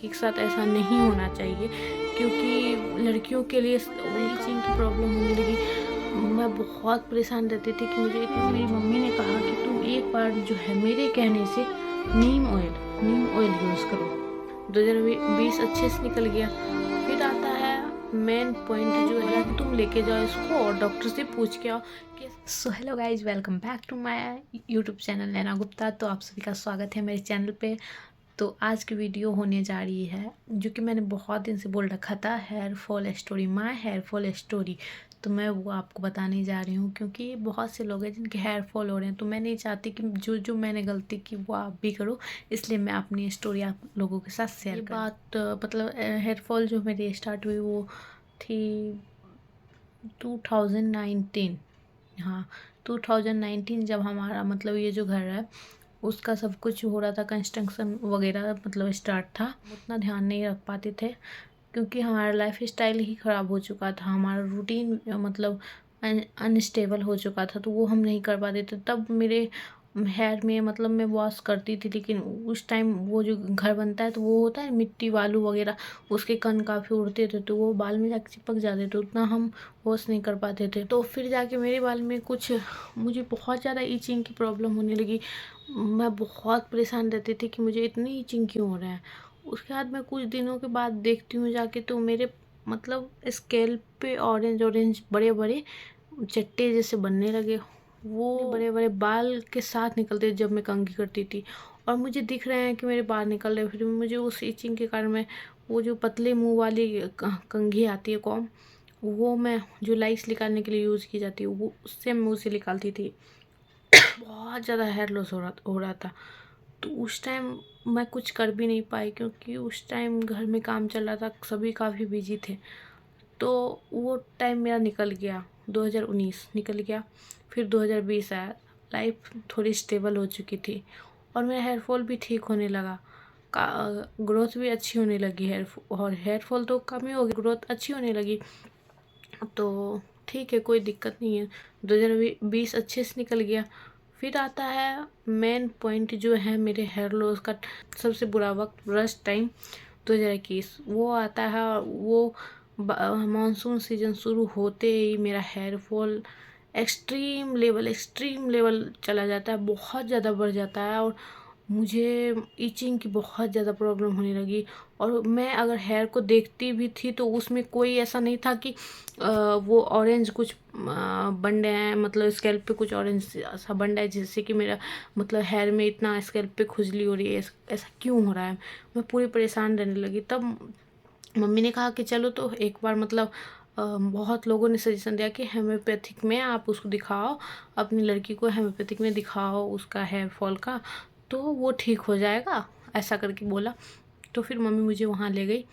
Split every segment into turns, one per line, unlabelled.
लड़की के साथ ऐसा नहीं होना चाहिए, क्योंकि लड़कियों के लिए इचिंग की प्रॉब्लम होने लगी। मैं बहुत परेशान रहती थी कि मुझे इतना। मेरी मम्मी ने कहा कि तुम एक बार जो है मेरे कहने से नीम ऑयल यूज़ करो। 2020 अच्छे से निकल गया। फिर आता है मेन पॉइंट जो है कि तुम लेके जाओ इसको और डॉक्टर से पूछ के आओ कि। So hello guys, welcome back to my YouTube channel Naina Gupta. तो आप सभी का स्वागत है मेरे चैनल पे। तो आज की वीडियो होने जा रही है जो कि मैंने बहुत दिन से बोल रखा था, hair fall story, my hair fall story. तो मैं वो आपको बताने जा रही हूँ, क्योंकि बहुत से लोग हैं जिनके हेयर फॉल हो रहे हैं। तो मैं नहीं चाहती कि जो जो मैंने गलती की वो आप भी करो, इसलिए मैं अपनी स्टोरी आप लोगों के साथ शेयर कर। बात मतलब हेयर फॉल जो मेरी स्टार्ट हुई वो थी 2019। हाँ, 2019 जब हमारा मतलब ये जो घर है उसका सब कुछ हो रहा था, कंस्ट्रक्शन वगैरह मतलब स्टार्ट था। उतना ध्यान नहीं रख पाते थे क्योंकि हमारा लाइफ स्टाइल ही ख़राब हो चुका था, हमारा रूटीन मतलब अनस्टेबल हो चुका था, तो वो हम नहीं कर पाते थे। तब मेरे हेयर में मतलब मैं वॉश करती थी, लेकिन उस टाइम वो जो घर बनता है तो वो होता है मिट्टी बालू वगैरह, उसके कण काफ़ी उड़ते थे, तो वो बाल में जाके चिपक जाते थे, उतना हम वॉश नहीं कर पाते थे। तो फिर जाके मेरे बाल में कुछ मुझे बहुत ज़्यादा ईचिंग की प्रॉब्लम होने लगी। मैं बहुत परेशान रहती थी कि मुझे इतनी ईचिंग क्यों हो रहा है। उसके बाद मैं कुछ दिनों के बाद देखती हूँ जाके तो मेरे मतलब स्कैल्प पे ऑरेंज ऑरेंज बड़े बड़े चट्टे जैसे बनने लगे। वो बड़े बड़े बाल के साथ निकलते जब मैं कंघी करती थी, और मुझे दिख रहे हैं कि मेरे बाल निकल रहे। फिर मुझे उस इचिंग के कारण मैं वो जो पतले मुंह वाली कंघी आती है कॉम, वो मैं जो लाइस निकालने के लिए यूज़ की जाती है वो उससे मैं उसे निकालती थी। बहुत ज़्यादा हेयर लॉस हो रहा था। तो उस टाइम मैं कुछ कर भी नहीं पाई, क्योंकि उस टाइम घर में काम चल रहा था, सभी काफ़ी बिजी थे। तो वो टाइम मेरा निकल गया, 2019 निकल गया। फिर 2020 आया, लाइफ थोड़ी स्टेबल हो चुकी थी और मेरा हेयर फॉल भी ठीक होने लगा। ग्रोथ भी अच्छी होने लगी, हेयर फॉल तो कम ही हो गया, ग्रोथ अच्छी होने लगी। तो ठीक है, कोई दिक्कत नहीं है। 2020 अच्छे से निकल गया। फिर आता है मेन पॉइंट जो है मेरे हेयर लॉस का सबसे बुरा वक्त, वर्स्ट टाइम, 2021 वो आता है। वो मानसून सीजन शुरू होते ही मेरा हेयर फॉल एक्सट्रीम लेवल चला जाता है, बहुत ज़्यादा बढ़ जाता है, और मुझे ईचिंग की बहुत ज़्यादा प्रॉब्लम होने लगी। और मैं अगर हेयर को देखती भी थी तो उसमें कोई ऐसा नहीं था कि वो ऑरेंज कुछ बन रहे हैं, मतलब स्कैल्प पे कुछ ऑरेंज सा बन रहा है, जिससे कि मेरा मतलब हेयर में इतना स्कैल्प पे खुजली हो रही है, ऐसा क्यों हो रहा है। मैं पूरी परेशान रहने लगी। तब मम्मी ने कहा कि चलो तो एक बार मतलब बहुत लोगों ने सजेशन दिया कि हेम्योपैथिक में आप उसको दिखाओ, अपनी लड़की को हेम्योपैथिक में दिखाओ उसका हेयर फॉल का, तो वो ठीक हो जाएगा, ऐसा करके बोला। तो फिर मम्मी मुझे वहाँ ले गई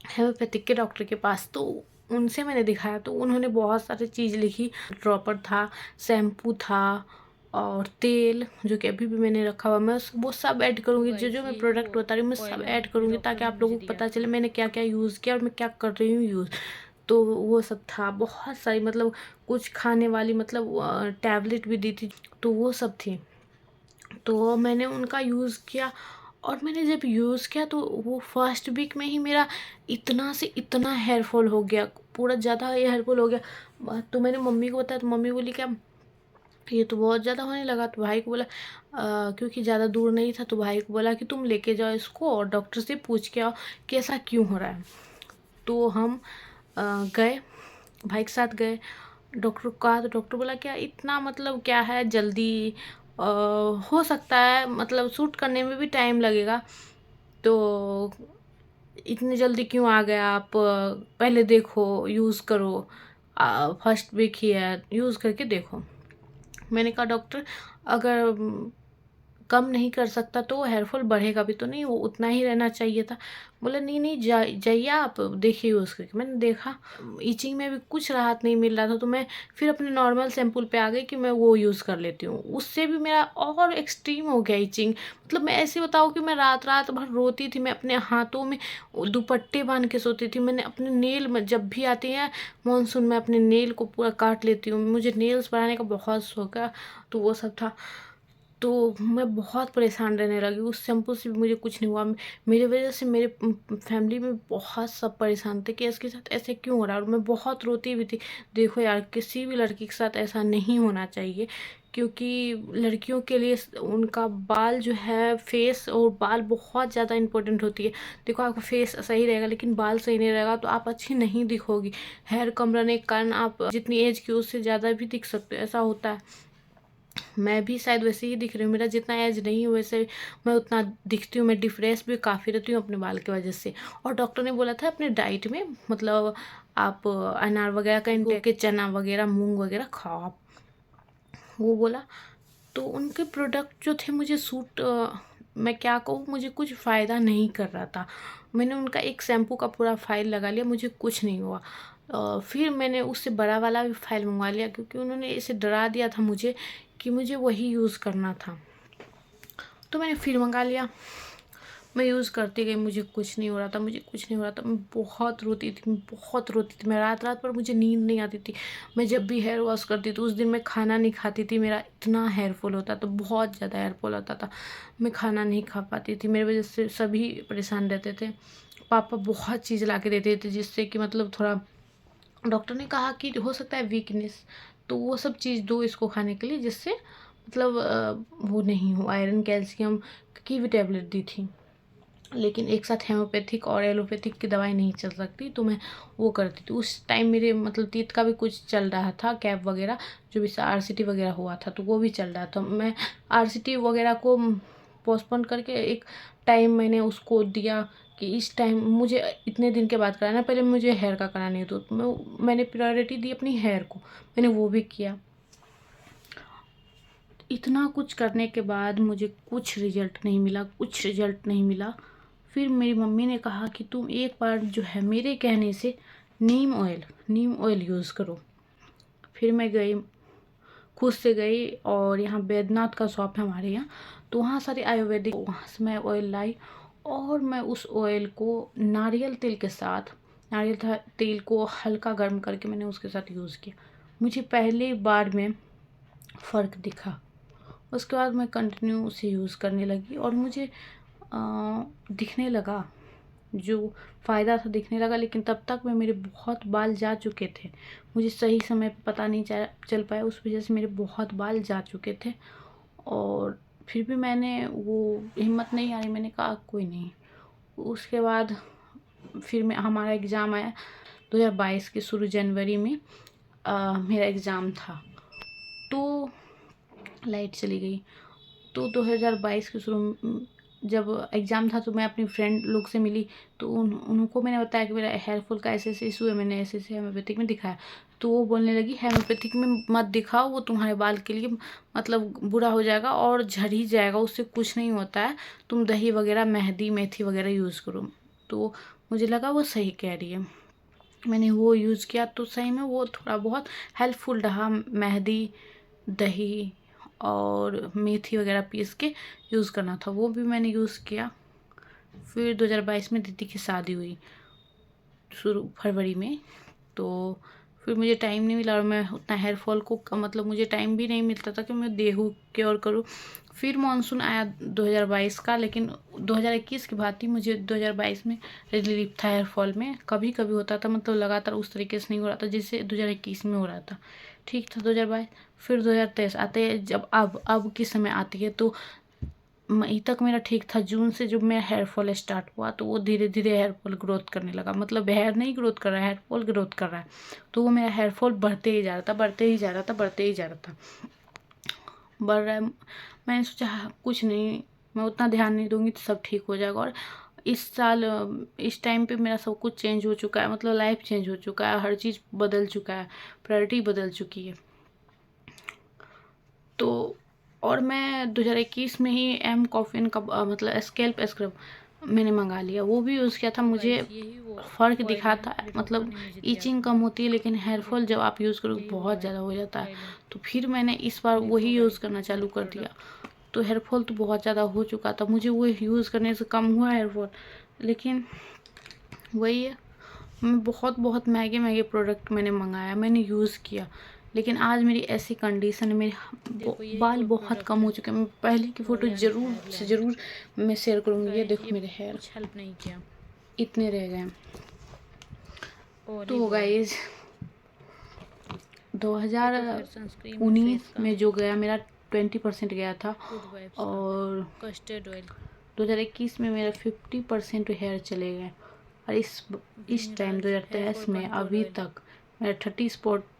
हेम्योपैथिक के डॉक्टर के पास। तो उनसे मैंने दिखाया तो उन्होंने बहुत सारी चीज़ लिखी, ड्रॉपर था, शैम्पू था और तेल, जो कि अभी भी मैंने रखा हुआ। मैं वो सब ऐड करूँगी, जो जो मैं प्रोडक्ट बता रही हूँ मैं सब ऐड करूँगी, ताकि आप लोगों को पता चले मैंने क्या क्या यूज़ किया और मैं क्या कर रही हूँ यूज़। तो वो सब था, बहुत सारी मतलब कुछ खाने वाली मतलब टैबलेट भी दी थी, तो वो सब थी। तो मैंने उनका यूज़ किया, और मैंने जब यूज़ किया तो वो फर्स्ट वीक में ही मेरा इतना से इतना हेयर फॉल हो गया, पूरा ज़्यादा हेयर फॉल हो गया। तो मैंने मम्मी को बताया तो मम्मी बोली क्या ये तो बहुत ज़्यादा होने लगा। तो भाई को बोला क्योंकि ज़्यादा दूर नहीं था, तो भाई को बोला कि तुम लेके जाओ इसको और डॉक्टर से पूछ के आओ कि ऐसा क्यों हो रहा है। तो हम गए, भाई के साथ गए, डॉक्टर को कहा तो डॉक्टर बोला क्या इतना मतलब क्या है, जल्दी हो सकता है, मतलब सूट करने में भी टाइम लगेगा, तो इतनी जल्दी क्यों आ गया आप, पहले देखो यूज़ करो, फर्स्ट वीक ही है, यूज़ करके देखो। मैंने कहा डॉक्टर अगर कम नहीं कर सकता तो हेयर फॉल बढ़ेगा भी तो नहीं, वो उतना ही रहना चाहिए था। बोला नहीं नहीं जाइए आप देखिए यूज़ करके। मैंने देखा ईचिंग में भी कुछ राहत नहीं मिल रहा था, तो मैं फिर अपने नॉर्मल शैम्पूल पे आ गई कि मैं वो यूज़ कर लेती हूँ। उससे भी मेरा और एक्सट्रीम हो गया ईचिंग। मतलब मैं ऐसे बताऊँ कि मैं रात रात भर रोती थी, मैं अपने हाथों में दुपट्टे बांध के सोती थी। मैंने अपने नेल में जब भी आती है मानसून में अपने नेल को पूरा काट लेती हूँ, मुझे नेल्स बनाने का बहुत शौक है। तो वो सब था। तो मैं बहुत परेशान रहने लगी। उस शैम्पू से भी मुझे कुछ नहीं हुआ। मेरी वज़ह से मेरे फैमिली में बहुत सब परेशान थे कि इसके साथ ऐसे क्यों हो रहा है, और मैं बहुत रोती भी थी। देखो यार, किसी भी लड़की के साथ ऐसा नहीं होना चाहिए, क्योंकि लड़कियों के लिए उनका बाल जो है, फेस और बाल बहुत ज़्यादा इम्पोर्टेंट होती है। देखो, आपका फेस सही रहेगा लेकिन बाल सही नहीं रहेगा तो आप अच्छी नहीं दिखोगी। हेयर कम रहने के कारण आप जितनी एज की उससे ज़्यादा भी दिख सकते हो, ऐसा होता है। मैं भी शायद वैसे ही दिख रही हूँ, मेरा जितना एज नहीं हो वैसे मैं उतना दिखती हूँ। मैं डिप्रेस भी काफ़ी रहती हूँ अपने बाल की वजह से। और डॉक्टर ने बोला था अपने डाइट में, मतलब आप अनार वगैरह का इनटेक के, चना वगैरह, मूंग वगैरह खाओ आप, वो बोला। तो उनके प्रोडक्ट जो थे मुझे सूट, मैं क्या कहूँ, मुझे कुछ फ़ायदा नहीं कर रहा था। मैंने उनका एक शैम्पू का पूरा फ़ाइल लगा लिया, मुझे कुछ नहीं हुआ। फिर मैंने उससे बड़ा वाला भी फ़ाइल मंगवा लिया, क्योंकि उन्होंने इसे डरा दिया था मुझे कि मुझे वही यूज़ करना था। तो मैंने फिर मंगा लिया। मैं यूज़ करती गई, मुझे कुछ नहीं हो रहा था, मुझे कुछ नहीं हो रहा था। मैं बहुत रोती थी, मैं बहुत रोती थी। मैं रात रात भर मुझे नींद नहीं आती थी। मैं जब भी हेयर वॉश करती थी उस दिन मैं खाना नहीं खाती थी। मेरा इतना हेयर फॉल होता था, बहुत ज़्यादा हेयर फॉल होता था। मैं खाना नहीं खा पाती थी, मेरी वजह से सभी परेशान रहते थे। पापा बहुत चीज़ ला के देते थे जिससे कि मतलब थोड़ा, डॉक्टर ने कहा कि हो सकता है वीकनेस, तो वो सब चीज़ दो इसको खाने के लिए, जिससे मतलब वो नहीं हो। आयरन, कैल्शियम की भी टैबलेट दी थी, लेकिन एक साथ हेमोपैथिक और एलोपैथिक की दवाई नहीं चल सकती, तो मैं वो करती थी। उस टाइम मेरे मतलब तीत का भी कुछ चल रहा था, कैप वगैरह, जो भी आरसीटी वगैरह हुआ था तो वो भी चल रहा था। मैं आरसीटी वगैरह को पोस्टपोन करके एक टाइम मैंने उसको दिया कि इस टाइम मुझे इतने दिन के बाद कराना। पहले मुझे हेयर का कराना नहीं, तो मैंने प्रायोरिटी दी अपनी हेयर को, मैंने वो भी किया। इतना कुछ करने के बाद मुझे कुछ रिजल्ट नहीं मिला, कुछ रिजल्ट नहीं मिला। फिर मेरी मम्मी ने कहा कि तुम एक बार जो है मेरे कहने से नीम ऑयल यूज़ करो। फिर मैं गई, खुद से गई, और यहाँ बैद्यनाथ का शॉप है हमारे यहाँ, तो वहाँ सारी आयुर्वेदिक, वहाँ से मैं ऑयल लाई। और मैं उस ऑयल को नारियल तेल के साथ, नारियल तेल को हल्का गर्म करके मैंने उसके साथ यूज़ किया। मुझे पहली बार में फ़र्क दिखा। उसके बाद मैं कंटिन्यू उसे यूज़ करने लगी और मुझे दिखने लगा, जो फ़ायदा था दिखने लगा। लेकिन तब तक में मेरे बहुत बाल जा चुके थे, मुझे सही समय पे पता नहीं चल पाया, उस वजह से मेरे बहुत बाल जा चुके थे। और फिर भी मैंने वो हिम्मत नहीं हारी, मैंने कहा कोई नहीं। उसके बाद फिर मैं, हमारा एग्ज़ाम आया 2022 के शुरू जनवरी में, मेरा एग्ज़ाम था, तो लाइट चली गई। तो 2022 के शुरू जब एग्ज़ाम था तो मैं अपनी फ्रेंड लोग से मिली, तो उनको मैंने बताया कि मेरा हेयर फॉल का ऐसे ऐसे इशू है, मैंने ऐसे ऐसे हेम्योपैथिक में दिखाया। तो वो बोलने लगी हेम्योपैथिक में मत दिखाओ, वो तुम्हारे बाल के लिए मतलब बुरा हो जाएगा और झड़ ही जाएगा, उससे कुछ नहीं होता है, तुम दही वगैरह, मेहंदी, मेथी वगैरह यूज़ करो। तो मुझे लगा वो सही कह रही है। मैंने वो यूज़ किया तो सही में वो थोड़ा बहुत हेल्पफुल रहा। मेहंदी, दही और मेथी वगैरह पीस के यूज़ करना था, वो भी मैंने यूज़ किया। फिर 2022 में दीदी की शादी हुई शुरू फरवरी में, तो फिर मुझे टाइम नहीं मिला और मैं उतना हेयर फॉल को मतलब मुझे टाइम भी नहीं मिलता था कि मैं देहू केयर करूँ। फिर मानसून आया 2022 का, लेकिन 2021 की भांति मुझे 2022 में रिलीफ था हेयर फॉल में। कभी कभी होता था, मतलब लगातार उस तरीके से नहीं हो रहा था जैसे 2021 में हो रहा था। ठीक था 2022। फिर 2023 आते हैं, जब अब की समय आती है, तो मई तक मेरा ठीक था। जून से जब मेरा हेयर फॉल स्टार्ट हुआ तो वो धीरे धीरे हेयर फॉल ग्रोथ करने लगा, मतलब हेयर नहीं ग्रोथ कर रहा है, हेयर फॉल ग्रोथ कर रहा है। तो वो मेरा हेयर फॉल बढ़ते ही जा रहा था, बढ़ते ही जा रहा था, बढ़ते ही जा रहा था, बढ़ रहा है। मैंने सोचा कुछ नहीं, मैं उतना ध्यान नहीं दूंगी तो सब ठीक हो जाएगा। और इस साल इस टाइम पे मेरा सब कुछ चेंज हो चुका है, मतलब लाइफ चेंज हो चुका है, हर चीज़ बदल चुका है, प्रायोरिटी बदल चुकी है। तो और मैं 2021 में ही एम कॉफिन का मतलब स्कैल्प स्क्रब मैंने मंगा लिया, वो भी यूज़ किया था। मुझे फ़र्क दिखा था, मतलब ईचिंग कम होती है, लेकिन हेयर फॉल जब आप यूज़ करोगे बहुत ज़्यादा हो जाता है। तो फिर मैंने इस बार वही यूज़ करना चालू कर दिया। तो हेयर फॉल तो बहुत ज़्यादा हो चुका था, मुझे वो यूज़ करने से कम हुआ हेयर फॉल, लेकिन वही है। मैं बहुत बहुत महंगे महंगे प्रोडक्ट मैंने मंगाया, मैंने यूज़ किया, लेकिन आज मेरी ऐसी कंडीशन है, मेरे बाल बहुत कम हो चुके हैं। मैं पहले की फ़ोटो ज़रूर से ज़रूर मैं शेयर करूँगी। ये देखो मेरे हेयर
कुछ हेल्प नहीं किया,
इतने रह गए हैं।
और
तो गाइज 2019 में जो गया मेरा 20% गया था, और
कस्टर्ड ऑयल
2021 में मेरा 50% हेयर चले गए, और इस टाइम 2023 में अभी तक मेरा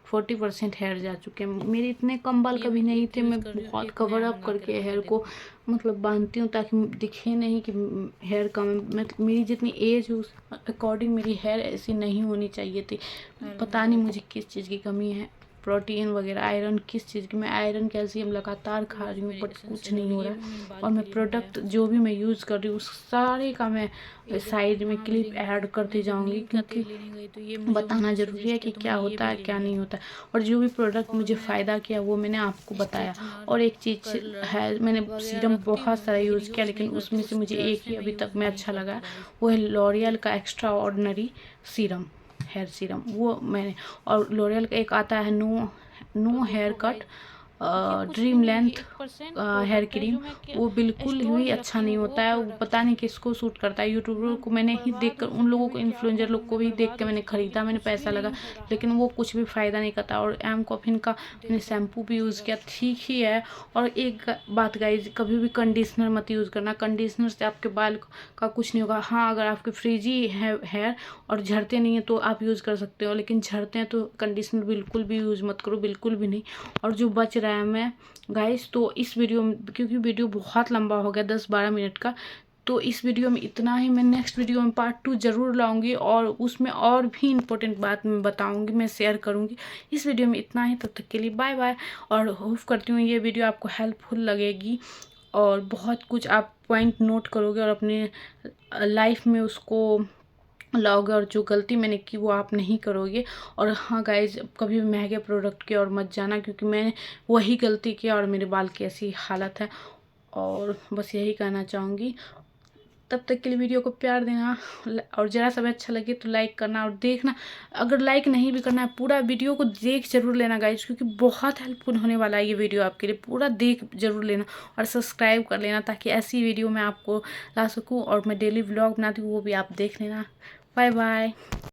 40% हेयर जा चुके हैं। मेरे इतने कम बाल कभी नहीं थे। मैं बहुत कवर अप करके हेयर को मतलब बांधती हूँ ताकि दिखे नहीं कि हेयर कम है। मैं मेरी जितनी एज है उस अकॉर्डिंग मेरी हेयर ऐसी नहीं होनी चाहिए थी। पता नहीं मुझे किस चीज़ की कमी है, प्रोटीन वगैरह, आयरन किस चीज़ की। मैं आयरन कैल्शियम लगातार खा रही हूँ बट कुछ नहीं हो रहा है। और मैं प्रोडक्ट जो भी मैं यूज़ कर रही हूँ उस सारे का मैं साइड में क्लिप ऐड करती जाऊँगी, क्योंकि बताना ज़रूरी है कि क्या होता है क्या नहीं होता है। और जो भी प्रोडक्ट मुझे फ़ायदा किया वो मैंने आपको बताया। और एक चीज़ है, मैंने सीरम बहुत सारा यूज़ किया लेकिन उसमें से मुझे एक ही अभी तक में अच्छा लगा, वो है लॉरियल का extraordinary serum, hair serum. वो मैंने, और लॉरियल का एक आता है no hair cut dream length hair cream, वो बिल्कुल ही अच्छा नहीं होता है। वो पता नहीं किसको सूट करता है। यूट्यूबर को मैंने ही देखकर, उन लोगों को, इन्फ्लुएंसर लोग को भी देख के मैंने ख़रीदा, मैंने पैसा लगा, लेकिन वो कुछ भी फ़ायदा नहीं करता। और एम कॉफिन का मैंने शैम्पू भी यूज़ किया, ठीक ही है। और एक बात गाइज, कभी भी कंडीशनर मत यूज़ करना। कंडीशनर से आपके बाल का कुछ नहीं होगा। हाँ, अगर आपके फ्रीजी है हेयर और झड़ते नहीं है तो आप यूज़ कर सकते हो, लेकिन झड़ते हैं तो कंडीशनर बिल्कुल भी यूज़ मत करो, बिल्कुल भी नहीं। और जो बच रहा है मैं गाइस, तो इस वीडियो में, क्योंकि वीडियो बहुत लंबा हो गया 10-12 मिनट का, तो इस वीडियो में इतना ही। मैं नेक्स्ट वीडियो में पार्ट 2 ज़रूर लाऊंगी और उसमें और भी इम्पोर्टेंट बात मैं बताऊंगी, मैं शेयर करूंगी। इस वीडियो में इतना ही, तब तक के लिए बाय बाय। और होप करती हूँ ये वीडियो आपको हेल्पफुल लगेगी और बहुत कुछ आप पॉइंट नोट करोगे और अपने लाइफ में उसको लाओगे, और जो गलती मैंने की वो आप नहीं करोगे। और हाँ गाइज, कभी भी महंगे प्रोडक्ट की ओर मत जाना, क्योंकि मैंने वही गलती किया और मेरे बाल की ऐसी हालत है। और बस यही कहना चाहूँगी। तब तक के लिए वीडियो को प्यार देना, और ज़रा सा भी अच्छा लगे तो लाइक करना, और देखना। अगर लाइक नहीं भी करना है, पूरा वीडियो को देख जरूर लेना गाइज, क्योंकि बहुत हेल्पफुल होने वाला है ये वीडियो आपके लिए। पूरा देख जरूर लेना और सब्सक्राइब कर लेना, ताकि ऐसी वीडियो मैं आपको ला सकूँ। और मैं डेली व्लॉग बनाती हूँ वो भी आप देख लेना। Bye bye.